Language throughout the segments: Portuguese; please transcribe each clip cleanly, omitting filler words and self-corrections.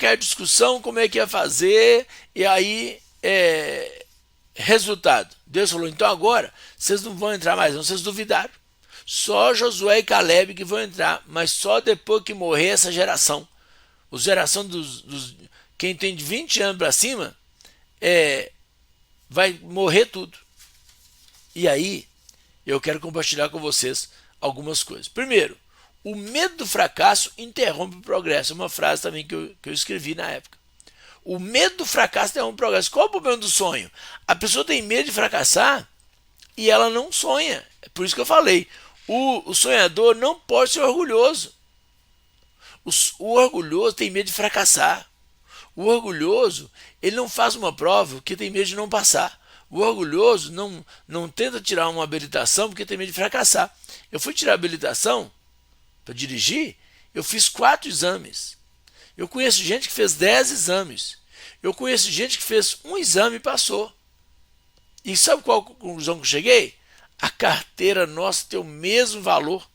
qualquer discussão, como é que ia fazer, e aí, resultado. Deus falou, então agora, vocês não vão entrar mais não, vocês duvidaram. Só Josué e Caleb que vão entrar, mas só depois que morrer essa geração. A geração quem tem de 20 anos para cima, vai morrer tudo. E aí, eu quero compartilhar com vocês algumas coisas. Primeiro, o medo do fracasso interrompe o progresso. É uma frase também que eu escrevi na época. O medo do fracasso interrompe o progresso. Qual é o problema do sonho? A pessoa tem medo de fracassar e ela não sonha. É por isso que eu falei. O sonhador não pode ser orgulhoso. O orgulhoso tem medo de fracassar. O orgulhoso, ele não faz uma prova porque tem medo de não passar. O orgulhoso não tenta tirar uma habilitação porque tem medo de fracassar. Eu fui tirar a habilitação para dirigir, eu fiz 4 exames. Eu conheço gente que fez 10 exames. Eu conheço gente que fez um exame e passou. E sabe qual a conclusão que eu cheguei? A carteira nossa tem o mesmo valor.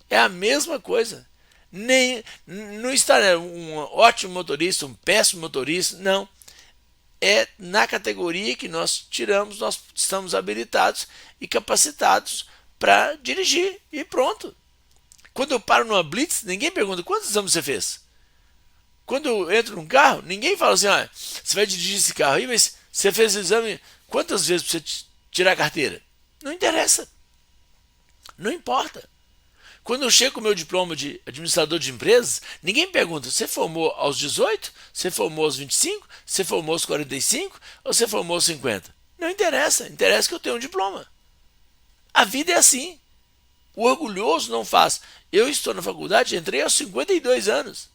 É a mesma coisa. Não está um ótimo motorista, um péssimo motorista, não. É na categoria que nós tiramos, nós estamos habilitados e capacitados para dirigir e pronto. Quando eu paro numa blitz, ninguém pergunta quantos exames você fez. Quando eu entro num carro, ninguém fala assim, você vai dirigir esse carro aí, mas você fez o exame quantas vezes para você tirar a carteira? Não interessa. Não importa. Quando eu chego com o meu diploma de administrador de empresas, ninguém pergunta, você formou aos 18? Você formou aos 25? Você formou aos 45? Ou você formou aos 50? Não interessa, interessa que eu tenho um diploma. A vida é assim. O orgulhoso não faz. Eu estou na faculdade, entrei aos 52 anos.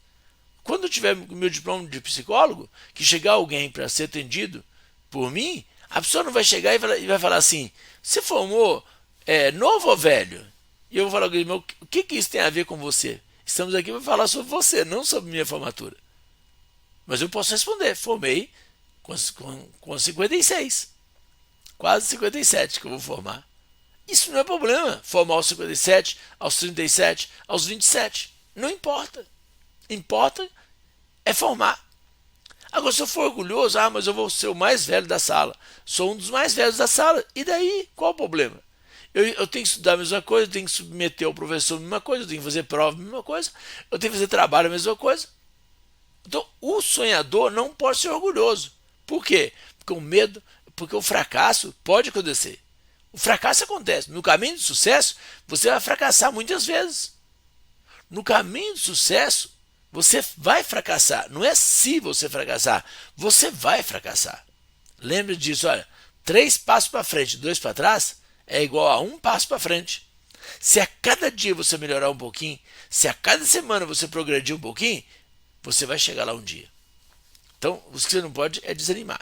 Quando eu tiver o meu diploma de psicólogo, que chegar alguém para ser atendido por mim, a pessoa não vai chegar e vai falar assim, você formou novo ou velho? E eu vou falar, o que isso tem a ver com você? Estamos aqui para falar sobre você, não sobre minha formatura. Mas eu posso responder, formei com 56, quase 57 que eu vou formar. Isso não é problema, formar aos 57, aos 37, aos 27. Não importa. Importa é formar. Agora, se eu for orgulhoso, mas eu vou ser o mais velho da sala. Sou um dos mais velhos da sala. E daí, qual o problema? Eu tenho que estudar a mesma coisa, eu tenho que submeter ao professor a mesma coisa, eu tenho que fazer prova a mesma coisa, eu tenho que fazer trabalho a mesma coisa. Então, o sonhador não pode ser orgulhoso. Por quê? Porque o fracasso pode acontecer. O fracasso acontece. No caminho do sucesso, você vai fracassar muitas vezes. No caminho do sucesso, você vai fracassar. Não é se você fracassar, você vai fracassar. Lembre disso, olha, 3 passos para frente, 2 para trás, é igual a 1 passo para frente. Se a cada dia você melhorar um pouquinho, se a cada semana você progredir um pouquinho, você vai chegar lá um dia. Então, o que você não pode é desanimar.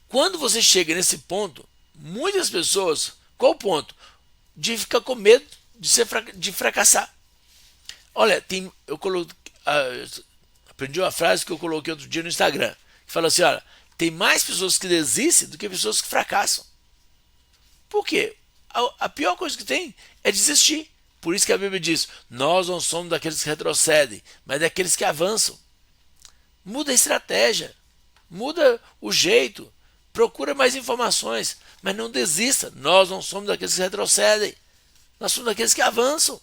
Quando você chega nesse ponto, muitas pessoas, qual o ponto? De ficar com medo de fracassar. Olha, aprendi uma frase que eu coloquei outro dia no Instagram, que fala assim, olha, tem mais pessoas que desistem do que pessoas que fracassam. Por quê? A pior coisa que tem é desistir. Por isso que a Bíblia diz, nós não somos daqueles que retrocedem, mas daqueles que avançam. Muda a estratégia, muda o jeito, procura mais informações, mas não desista. Nós não somos daqueles que retrocedem, nós somos daqueles que avançam.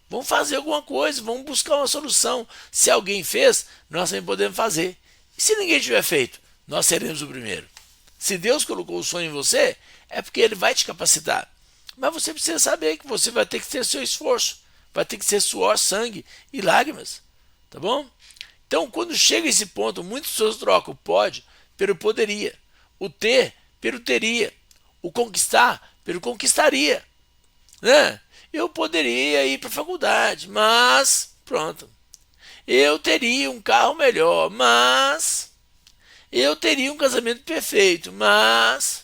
Vamos fazer alguma coisa, vamos buscar uma solução. Se alguém fez, nós também podemos fazer. E se ninguém tiver feito, nós seremos o primeiro. Se Deus colocou o sonho em você, é porque Ele vai te capacitar. Mas você precisa saber que você vai ter que ter seu esforço, vai ter que ser suor, sangue e lágrimas, tá bom? Então, quando chega esse ponto, muitas pessoas trocam o pode pelo poderia, o ter pelo teria, o conquistar pelo conquistaria, né? Eu poderia ir para a faculdade, mas pronto. Eu teria um carro melhor, mas eu teria um casamento perfeito, mas,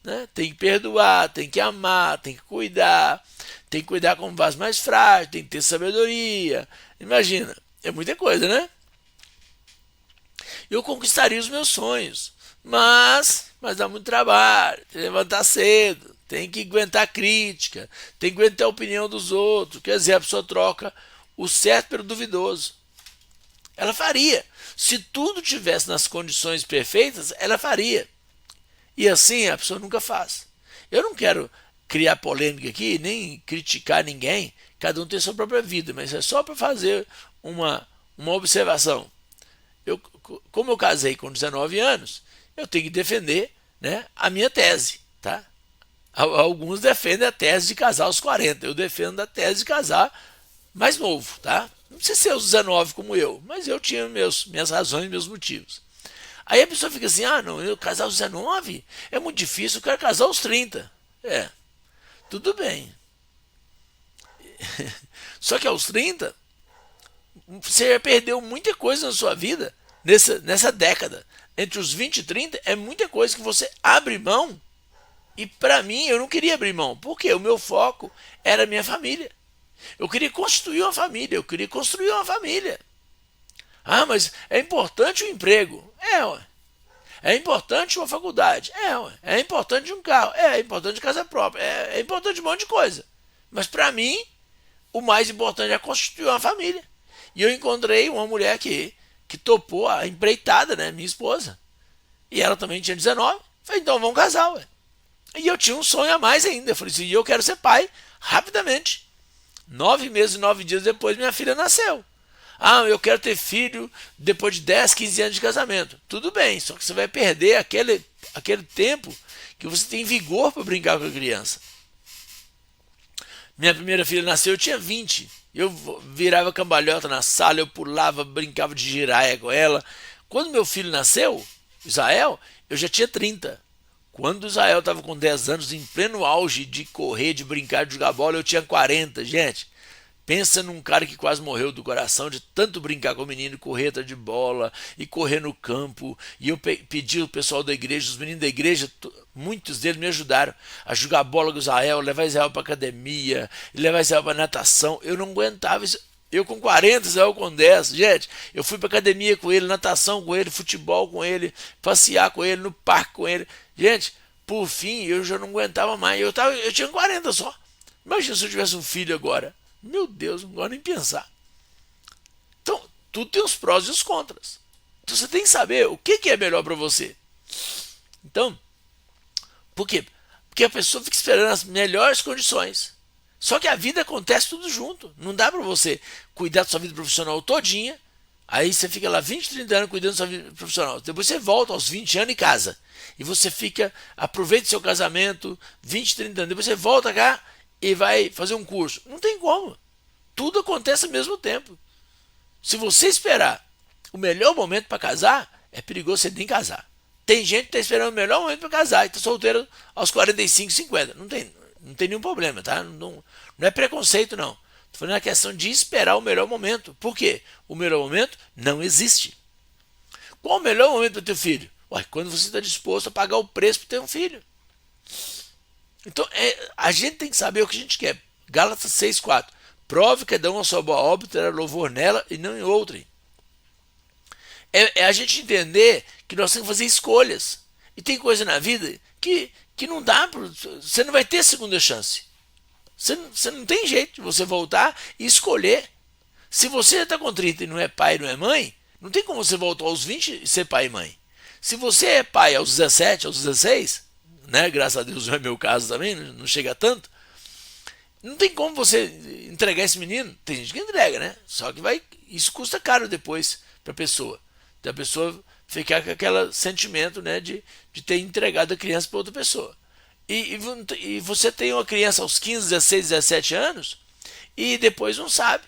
né, tem que perdoar, tem que amar, tem que cuidar como vaso mais frágil, tem que ter sabedoria. Imagina, é muita coisa, né? Eu conquistaria os meus sonhos, mas dá muito trabalho, tem que levantar cedo, tem que aguentar a crítica, tem que aguentar a opinião dos outros. Quer dizer, a pessoa troca o certo pelo duvidoso. Ela faria. Se tudo tivesse nas condições perfeitas, ela faria. E assim a pessoa nunca faz. Eu não quero criar polêmica aqui, nem criticar ninguém. Cada um tem sua própria vida, mas é só para fazer uma observação. Como eu casei com 19 anos, eu tenho que defender, né, a minha tese. Tá? Alguns defendem a tese de casar aos 40. Eu defendo a tese de casar mais novo. Tá? Não precisa ser aos 19 como eu, mas eu tinha minhas razões, meus motivos. Aí a pessoa fica assim, não, eu casar aos 19 é muito difícil, eu quero casar aos 30. Tudo bem. Só que aos 30, você já perdeu muita coisa na sua vida nessa década. Entre os 20 e 30 é muita coisa que você abre mão. E para mim, eu não queria abrir mão. Porque o meu foco era a minha família. Eu queria constituir uma família. Eu queria construir uma família. Mas é importante o emprego. Ué. É importante uma faculdade. Ué. É importante um carro. É importante casa própria. É importante um monte de coisa. Mas para mim, o mais importante é constituir uma família. E eu encontrei uma mulher que topou a empreitada, né? Minha esposa. E ela também tinha 19. Falei, então vamos casar, ué. E eu tinha um sonho a mais ainda. Eu falei assim, eu quero ser pai rapidamente. 9 meses e 9 dias depois, minha filha nasceu. Eu quero ter filho depois de 10, 15 anos de casamento. Tudo bem, só que você vai perder aquele tempo que você tem vigor para brincar com a criança. Minha primeira filha nasceu, eu tinha 20. Eu virava cambalhota na sala, eu pulava, brincava de giraia com ela. Quando meu filho nasceu, Israel, eu já tinha 30. Quando Israel estava com 10 anos, em pleno auge de correr, de brincar, de jogar bola, eu tinha 40, gente. Pensa num cara que quase morreu do coração de tanto brincar com o menino, correr atrás de bola e correr no campo. E eu pedi ao pessoal da igreja, os meninos da igreja, muitos deles me ajudaram a jogar bola com Israel, levar Israel para academia, levar Israel para natação. Eu não aguentava isso. Eu com 40, Israel com 10. Gente, eu fui para academia com ele, natação com ele, futebol com ele, passear com ele, no parque com ele. Gente, por fim, eu já não aguentava mais. Eu tinha 40 só. Imagina se eu tivesse um filho agora. Meu Deus, não gosto nem pensar. Então, tudo tem os prós e os contras. Então, você tem que saber o que é melhor para você. Então, por quê? Porque a pessoa fica esperando as melhores condições. Só que a vida acontece tudo junto. Não dá para você cuidar da sua vida profissional todinha. Aí você fica lá 20, 30 anos cuidando da sua vida profissional. Depois você volta aos 20 anos e casa. E você aproveita seu casamento, 20, 30 anos. Depois você volta cá e vai fazer um curso. Não tem como. Tudo acontece ao mesmo tempo. Se você esperar o melhor momento para casar, é perigoso você nem casar. Tem gente que está esperando o melhor momento para casar e está solteiro aos 45, 50. Não tem nenhum problema, tá? Não é preconceito, não. Estou falando a questão de esperar o melhor momento. Por quê? O melhor momento não existe. Qual o melhor momento para ter filho? Quando você está disposto a pagar o preço para ter um filho. Então, a gente tem que saber o que a gente quer. Gálatas 6,4. Prove cada um a sua boa obra, terá louvor nela e não em outrem. É a gente entender que nós temos que fazer escolhas. E tem coisa na vida que não dá. Você não vai ter segunda chance. Você não tem jeito de você voltar e escolher. Se você já está com 30 e não é pai, não é mãe, não tem como você voltar aos 20 e ser pai e mãe. Se você é pai aos 17, aos 16, né, graças a Deus não é meu caso também, não chega tanto, não tem como você entregar esse menino. Tem gente que entrega, né? Só que isso custa caro depois para a pessoa. Da pessoa ficar com aquele sentimento, né, de ter entregado a criança para outra pessoa. E você tem uma criança aos 15, 16, 17 anos e depois não sabe.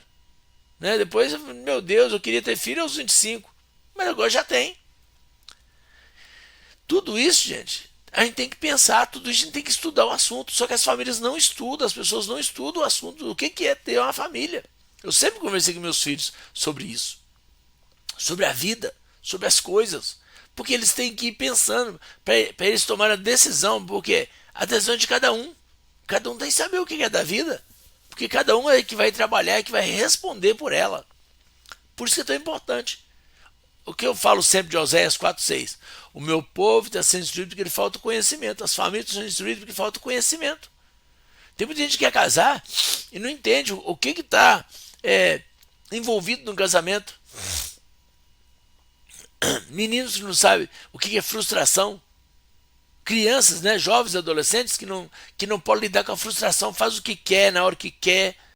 Né? Depois, meu Deus, eu queria ter filho aos 25, mas agora já tem. Tudo isso, gente, a gente tem que pensar, tudo isso a gente tem que estudar o assunto. Só que as famílias não estudam, as pessoas não estudam o assunto do que é ter uma família. Eu sempre conversei com meus filhos sobre isso, sobre a vida, sobre as coisas, porque eles têm que ir pensando para eles tomarem a decisão, porque a decisão é de cada um. Cada um tem que saber o que é da vida, porque cada um é que vai trabalhar, é que vai responder por ela. Por isso que é tão importante. O que eu falo sempre de Oséias 4,6. O meu povo está sendo instruído porque lhe falta conhecimento. As famílias estão sendo instruídas porque falta conhecimento. Tem muita gente que quer casar e não entende o que está envolvido no casamento. meninos que não sabem o que é frustração, crianças, né, jovens, adolescentes que não podem lidar com a frustração, faz o que quer, na hora que quer.